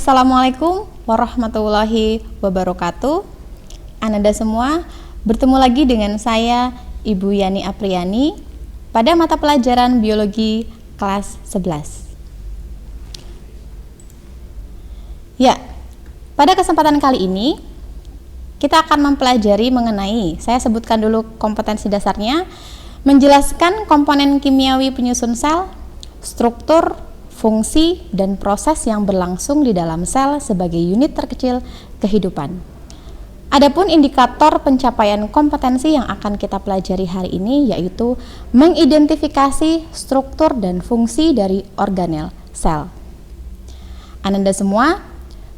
Assalamualaikum warahmatullahi wabarakatuh. Ananda semua, bertemu lagi dengan saya Ibu Yani Apriani pada mata pelajaran biologi kelas 11. Ya, pada kesempatan kali ini kita akan mempelajari mengenai, saya sebutkan dulu kompetensi dasarnya, menjelaskan komponen kimiawi penyusun sel, struktur, fungsi, dan proses yang berlangsung di dalam sel sebagai unit terkecil kehidupan. Adapun indikator pencapaian kompetensi yang akan kita pelajari hari ini yaitu mengidentifikasi struktur dan fungsi dari organel sel. Ananda semua,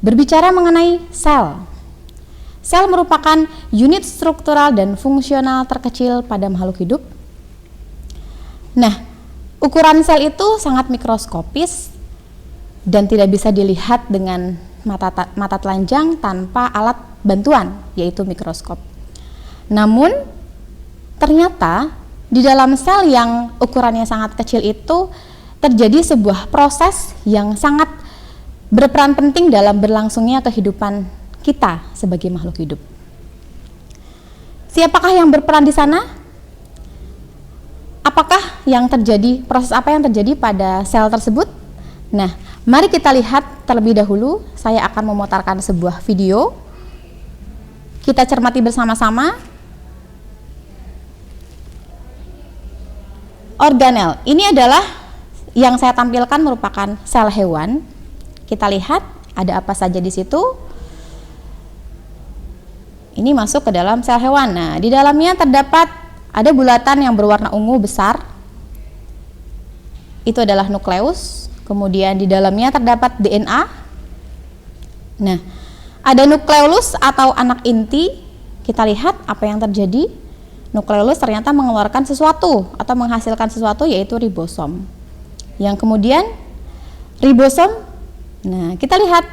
berbicara mengenai sel. Sel merupakan unit struktural dan fungsional terkecil pada makhluk hidup. Nah, ukuran sel itu sangat mikroskopis dan tidak bisa dilihat dengan mata telanjang tanpa alat bantuan, yaitu mikroskop. Namun, ternyata di dalam sel yang ukurannya sangat kecil itu terjadi sebuah proses yang sangat berperan penting dalam berlangsungnya kehidupan kita sebagai makhluk hidup. Siapakah yang berperan di sana? Apakah yang terjadi, proses apa yang terjadi pada sel tersebut? Nah, mari kita lihat terlebih dahulu. Saya akan memutarkan sebuah video. Kita cermati bersama-sama. Organel, ini adalah yang saya tampilkan merupakan sel hewan. Kita lihat ada apa saja di situ. Ini masuk ke dalam sel hewan. Nah, di dalamnya terdapat ada bulatan yang berwarna ungu besar, itu adalah nukleus. Kemudian di dalamnya terdapat DNA. Nah, ada nukleolus atau anak inti. Kita lihat apa yang terjadi. Nukleolus ternyata mengeluarkan sesuatu atau menghasilkan sesuatu, yaitu ribosom. Yang kemudian ribosom, nah kita lihat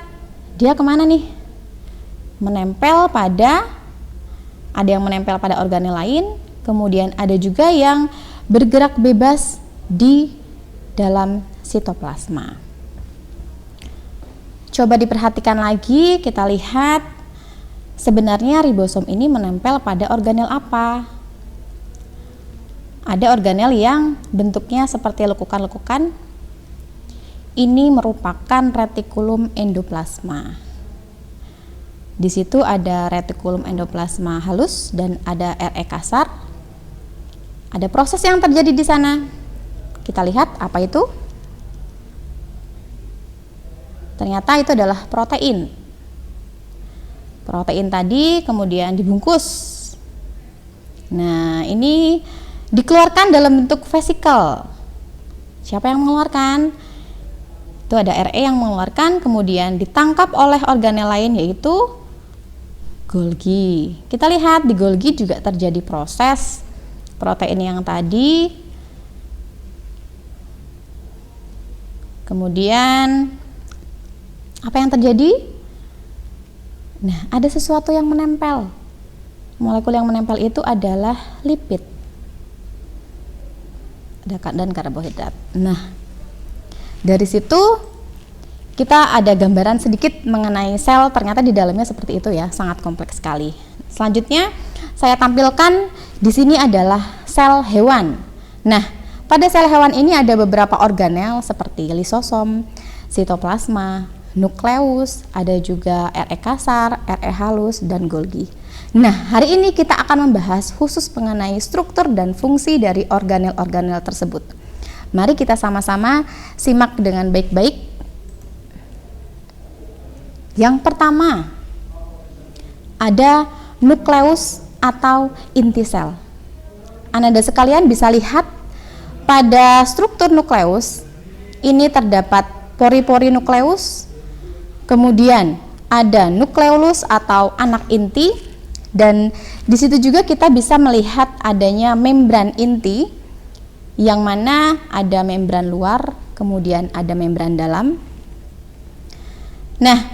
dia kemana nih? Menempel pada, ada yang menempel pada organel lain. Kemudian ada juga yang bergerak bebas di dalam sitoplasma. Coba diperhatikan lagi, kita lihat sebenarnya ribosom ini menempel pada organel apa? Ada organel yang bentuknya seperti lekukan-lekukan. Ini merupakan retikulum endoplasma. Di situ ada retikulum endoplasma halus dan ada RE kasar. Ada proses yang terjadi di sana. Kita lihat apa itu? Ternyata itu adalah protein. Protein tadi kemudian dibungkus. Nah, ini dikeluarkan dalam bentuk vesikel. Siapa yang mengeluarkan? Itu ada RE yang mengeluarkan, kemudian ditangkap oleh organel lain yaitu Golgi. Kita lihat di Golgi juga terjadi proses protein yang tadi. Kemudian apa yang terjadi? Nah, ada sesuatu yang menempel. Molekul yang menempel itu adalah lipid dan karbohidrat. Nah, dari situ kita ada gambaran sedikit mengenai sel. Ternyata di dalamnya seperti itu ya, sangat kompleks sekali. Selanjutnya saya tampilkan di sini adalah sel hewan. Nah, pada sel hewan ini ada beberapa organel seperti lisosom, sitoplasma, nukleus, ada juga RE kasar, RE halus, dan Golgi. Nah, hari ini kita akan membahas khusus mengenai struktur dan fungsi dari organel-organel tersebut. Mari kita sama-sama simak dengan baik-baik. Yang pertama, ada nukleus atau inti sel. Ananda sekalian bisa lihat pada struktur nukleus ini terdapat pori-pori nukleus, kemudian ada nukleolus atau anak inti, dan di situ juga kita bisa melihat adanya membran inti yang mana ada membran luar, kemudian ada membran dalam. Nah,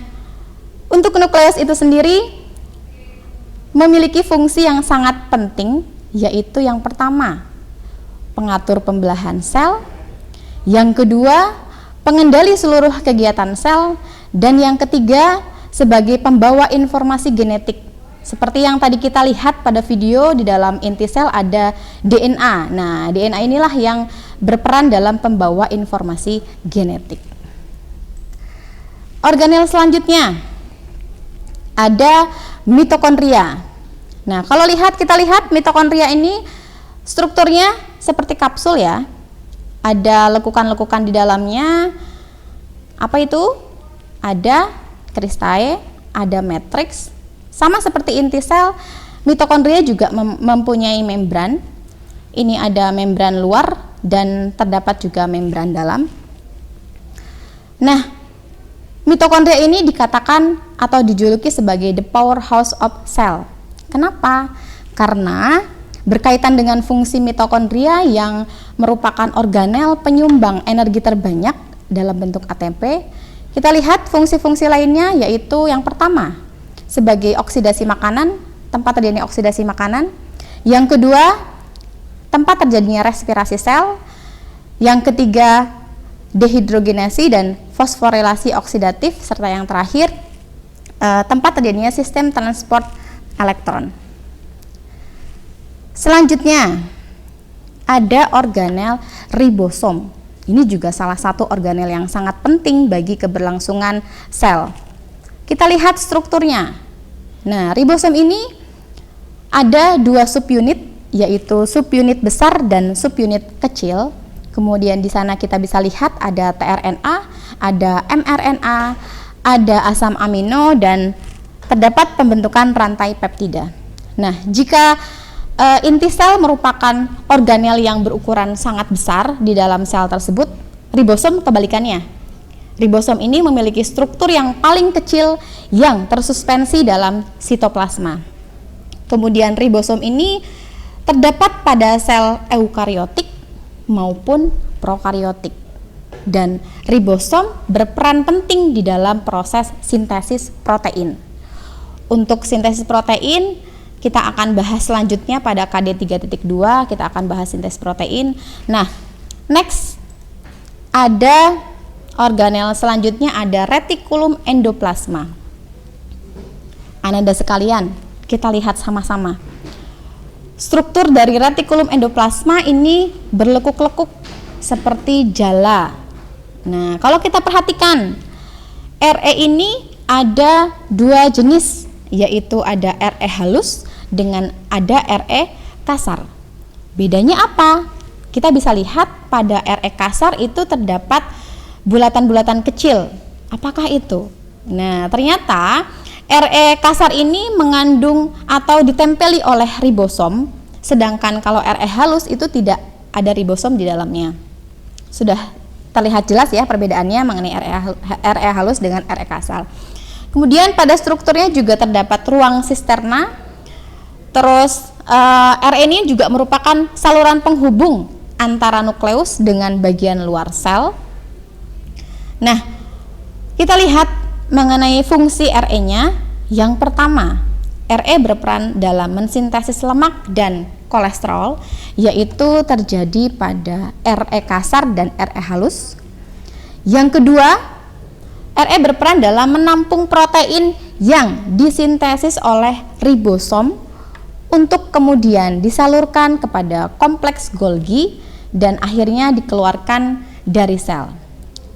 untuk nukleus itu sendiri memiliki fungsi yang sangat penting, yaitu yang pertama, pengatur pembelahan sel, yang kedua, pengendali seluruh kegiatan sel, Dan yang ketiga, sebagai pembawa informasi genetik. Seperti yang tadi kita lihat pada video, di dalam inti sel ada DNA. Nah, DNA inilah yang berperan dalam pembawa informasi genetik. Organel selanjutnya ada mitokondria. Nah, kalau kita lihat mitokondria ini strukturnya seperti kapsul ya. Ada lekukan-lekukan di dalamnya. Apa itu? Ada kristae, ada matriks. Sama seperti inti sel, mitokondria juga mempunyai membran. Ini ada membran luar dan terdapat juga membran dalam. Nah, mitokondria ini dikatakan atau dijuluki sebagai the powerhouse of cell. Kenapa? Karena berkaitan dengan fungsi mitokondria yang merupakan organel penyumbang energi terbanyak dalam bentuk ATP. Kita lihat fungsi-fungsi lainnya, yaitu yang pertama, sebagai oksidasi makanan, tempat terjadinya oksidasi makanan. Yang kedua, tempat terjadinya respirasi sel. Yang ketiga, dehidrogenasi dan fosforilasi oksidatif. Serta yang terakhir, tempat terjadinya sistem transport elektron. Selanjutnya, ada organel ribosom. Ini juga salah satu organel yang sangat penting bagi keberlangsungan sel. Kita lihat strukturnya. Nah, ribosom ini ada dua subunit, yaitu subunit besar dan subunit kecil. Kemudian di sana kita bisa lihat ada tRNA, ada mRNA, ada asam amino, dan terdapat pembentukan rantai peptida. Nah, jika inti sel merupakan organel yang berukuran sangat besar di dalam sel tersebut, ribosom kebalikannya. Ribosom ini memiliki struktur yang paling kecil yang tersuspensi dalam sitoplasma. Kemudian ribosom ini terdapat pada sel eukariotik maupun prokariotik. Dan ribosom berperan penting di dalam proses sintesis protein. Untuk sintesis protein, kita akan bahas selanjutnya pada KD 3.2, kita akan bahas sintesis protein. Nah, next ada organel selanjutnya, ada retikulum endoplasma. Ananda sekalian, kita lihat sama-sama. Struktur dari retikulum endoplasma ini berlekuk-lekuk seperti jala. Nah, kalau kita perhatikan, RE ini ada dua jenis, yaitu ada RE halus dengan ada RE kasar. Bedanya apa? Kita bisa lihat pada RE kasar itu terdapat bulatan-bulatan kecil. Apakah itu? Nah, ternyata RE kasar ini mengandung atau ditempeli oleh ribosom, sedangkan kalau RE halus itu tidak ada ribosom di dalamnya. Sudah terlihat jelas ya perbedaannya mengenai RE halus dengan RE kasar. Kemudian pada strukturnya juga terdapat ruang sisterna. Terus RE ini juga merupakan saluran penghubung antara nukleus dengan bagian luar sel. Nah, kita lihat mengenai fungsi RE-nya. Yang pertama, RE berperan dalam mensintesis lemak dan kolesterol, yaitu terjadi pada RE kasar dan RE halus. Yang kedua, RE berperan dalam menampung protein yang disintesis oleh ribosom untuk kemudian disalurkan kepada kompleks Golgi dan akhirnya dikeluarkan dari sel.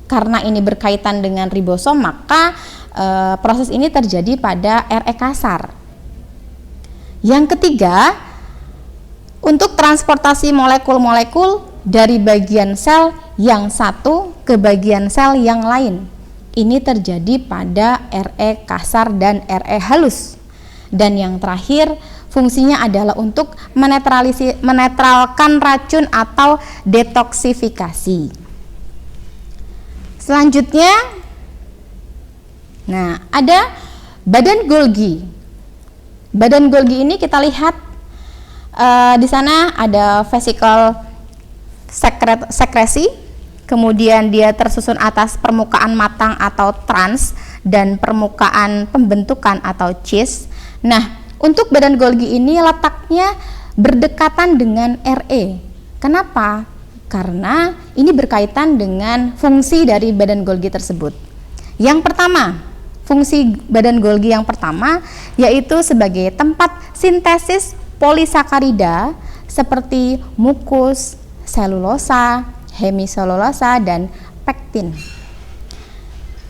Karena ini berkaitan dengan ribosom, maka proses ini terjadi pada RE kasar. Yang ketiga, untuk transportasi molekul-molekul dari bagian sel yang satu ke bagian sel yang lain. Ini terjadi pada RE kasar dan RE halus. Dan yang terakhir, fungsinya adalah untuk menetralkan racun atau detoksifikasi. Selanjutnya, nah, ada badan Golgi. Badan Golgi ini kita lihat di sana ada vesikel sekresi, kemudian dia tersusun atas permukaan matang atau trans dan permukaan pembentukan atau cheese. Nah, untuk badan Golgi ini letaknya berdekatan dengan RE. Kenapa? Karena ini berkaitan dengan fungsi dari badan Golgi tersebut. Yang pertama, fungsi badan Golgi yang pertama yaitu sebagai tempat sintesis polisakarida seperti mukus, selulosa, hemiselulosa, dan pektin.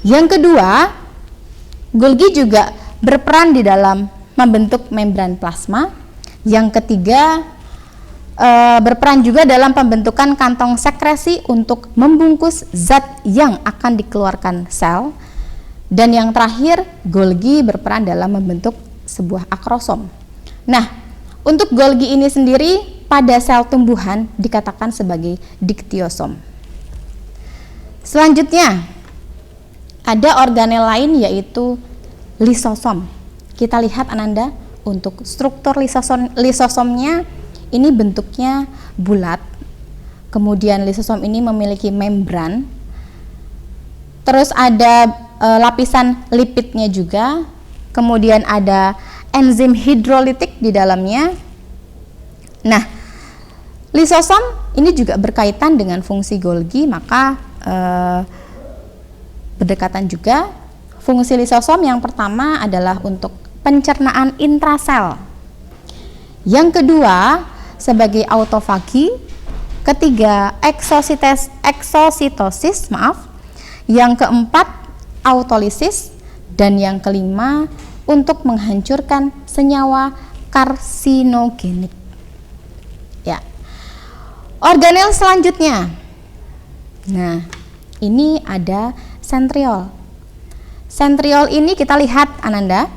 Yang kedua, Golgi juga berperan di dalam membentuk membran plasma. Yang ketiga, berperan juga dalam pembentukan kantong sekresi untuk membungkus zat yang akan dikeluarkan sel. Dan yang terakhir, Golgi berperan dalam membentuk sebuah akrosom. Nah, untuk Golgi ini sendiri pada sel tumbuhan dikatakan sebagai diktiosom. Selanjutnya, ada organel lain yaitu lisosom. Kita lihat Ananda, untuk struktur lisosomnya ini bentuknya bulat. Kemudian lisosom ini memiliki membran. Terus ada lapisan lipidnya juga. Kemudian ada enzim hidrolitik di dalamnya. Nah, lisosom ini juga berkaitan dengan fungsi Golgi, maka berdekatan juga. Fungsi lisosom yang pertama adalah untuk pencernaan intrasel. Yang kedua sebagai autofagi. Ketiga eksositosis, Yang keempat autolisis, dan yang kelima untuk menghancurkan senyawa karsinogenik. Ya. Organel selanjutnya. Nah, ini ada sentriol. Sentriol ini kita lihat Ananda,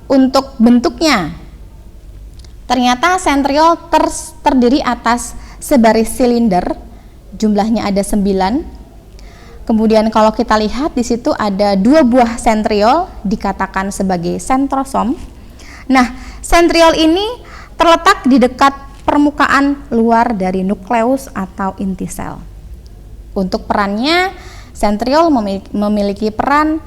untuk bentuknya. Ternyata sentriol terdiri atas sebaris silinder, jumlahnya ada 9. Kemudian kalau kita lihat di situ ada 2 buah sentriol dikatakan sebagai sentrosom. Nah, sentriol ini terletak di dekat permukaan luar dari nukleus atau inti sel. Untuk perannya, sentriol memiliki peran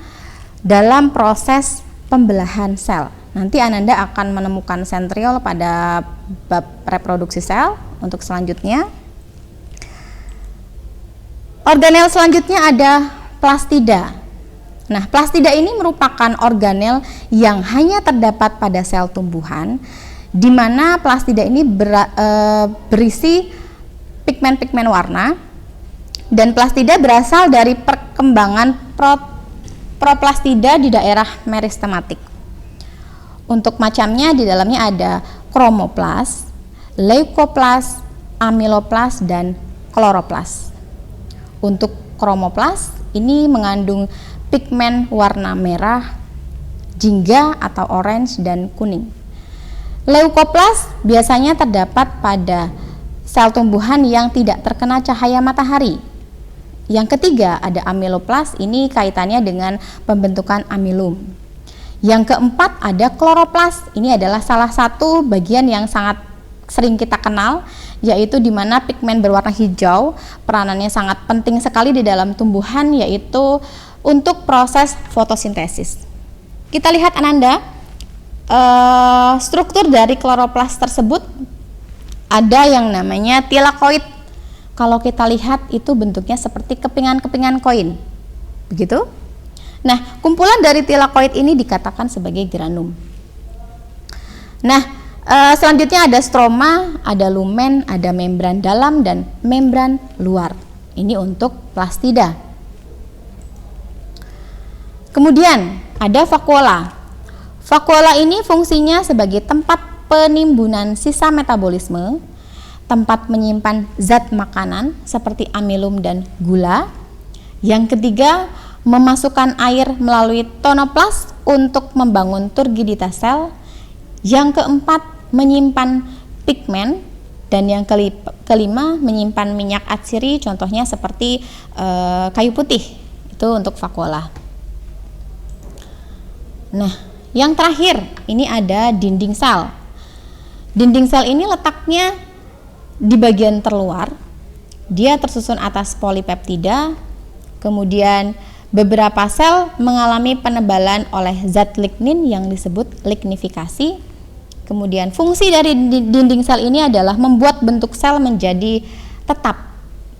dalam proses pembelahan sel. Nanti Ananda akan menemukan sentriol pada bab reproduksi sel. Untuk selanjutnya, organel selanjutnya ada plastida. Nah, plastida ini merupakan organel yang hanya terdapat pada sel tumbuhan, di mana plastida ini berisi pigmen-pigmen warna, dan plastida berasal dari perkembangan proplastida di daerah meristematik. Untuk macamnya di dalamnya ada kromoplas, leukoplas, amiloplas, dan kloroplas. Untuk kromoplas ini mengandung pigmen warna merah, jingga atau orange dan kuning. Leukoplas biasanya terdapat pada sel tumbuhan yang tidak terkena cahaya matahari. Yang ketiga ada amiloplas, ini kaitannya dengan pembentukan amilum. Yang keempat ada kloroplas, ini adalah salah satu bagian yang sangat sering kita kenal, yaitu di mana pigmen berwarna hijau peranannya sangat penting sekali di dalam tumbuhan, yaitu untuk proses fotosintesis. Kita lihat Ananda, struktur dari kloroplas tersebut ada yang namanya tilakoid. Kalau kita lihat itu bentuknya seperti kepingan-kepingan koin, begitu. Nah, kumpulan dari tilakoid ini dikatakan sebagai granum. Nah, selanjutnya ada stroma, ada lumen, ada membran dalam dan membran luar. Ini untuk plastida. Kemudian ada vakuola. Vakuola ini fungsinya sebagai tempat penimbunan sisa metabolisme, tempat menyimpan zat makanan seperti amilum dan gula. Yang ketiga, memasukkan air melalui tonoplas untuk membangun turgiditas sel. Yang keempat, menyimpan pigmen. Dan yang kelima, menyimpan minyak atsiri, contohnya seperti kayu putih. Itu untuk vakuola. Nah, yang terakhir, ini ada dinding sel. Dinding sel ini letaknya di bagian terluar. Dia tersusun atas polipeptida. Kemudian beberapa sel mengalami penebalan oleh zat lignin yang disebut lignifikasi. Kemudian fungsi dari dinding sel ini adalah membuat bentuk sel menjadi tetap.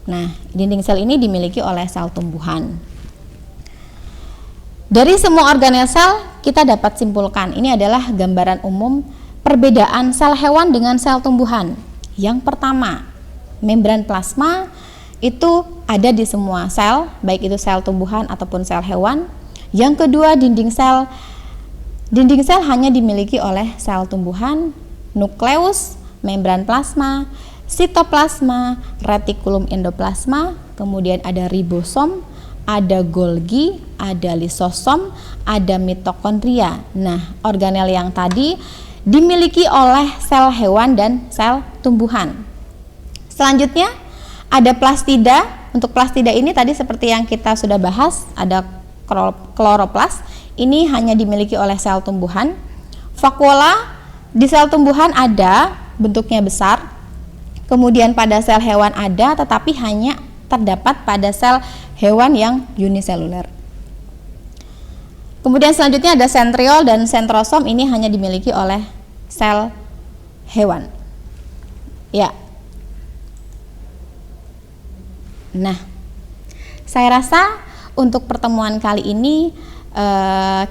Nah, dinding sel ini dimiliki oleh sel tumbuhan. Dari semua organel sel, kita dapat simpulkan ini adalah gambaran umum perbedaan sel hewan dengan sel tumbuhan. Yang pertama, membran plasma itu ada di semua sel, baik itu sel tumbuhan ataupun sel hewan. Yang kedua, dinding sel hanya dimiliki oleh sel tumbuhan, nukleus, membran plasma, sitoplasma, retikulum endoplasma, kemudian ada ribosom, ada Golgi, ada lisosom, ada mitokondria. Nah, organel yang tadi dimiliki oleh sel hewan dan sel tumbuhan. Selanjutnya ada plastida. Untuk plastida ini tadi seperti yang kita sudah bahas, ada kloroplas. Ini hanya dimiliki oleh sel tumbuhan. Vakuola di sel tumbuhan ada, bentuknya besar. Kemudian pada sel hewan ada, tetapi hanya terdapat pada sel hewan yang uniseluler. Kemudian selanjutnya ada sentriol dan sentrosom, ini hanya dimiliki oleh sel hewan. Ya. Nah, saya rasa untuk pertemuan kali ini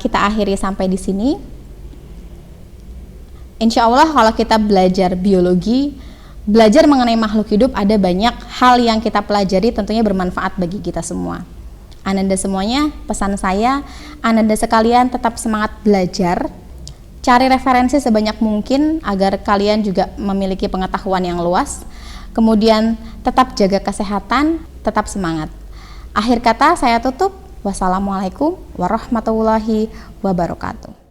kita akhiri sampai di sini. Insya Allah kalau kita belajar biologi, belajar mengenai makhluk hidup, ada banyak hal yang kita pelajari tentunya bermanfaat bagi kita semua. Ananda semuanya, pesan saya, Ananda sekalian tetap semangat belajar, cari referensi sebanyak mungkin agar kalian juga memiliki pengetahuan yang luas. Kemudian tetap jaga kesehatan, tetap semangat. Akhir kata saya tutup. Wassalamualaikum warahmatullahi wabarakatuh.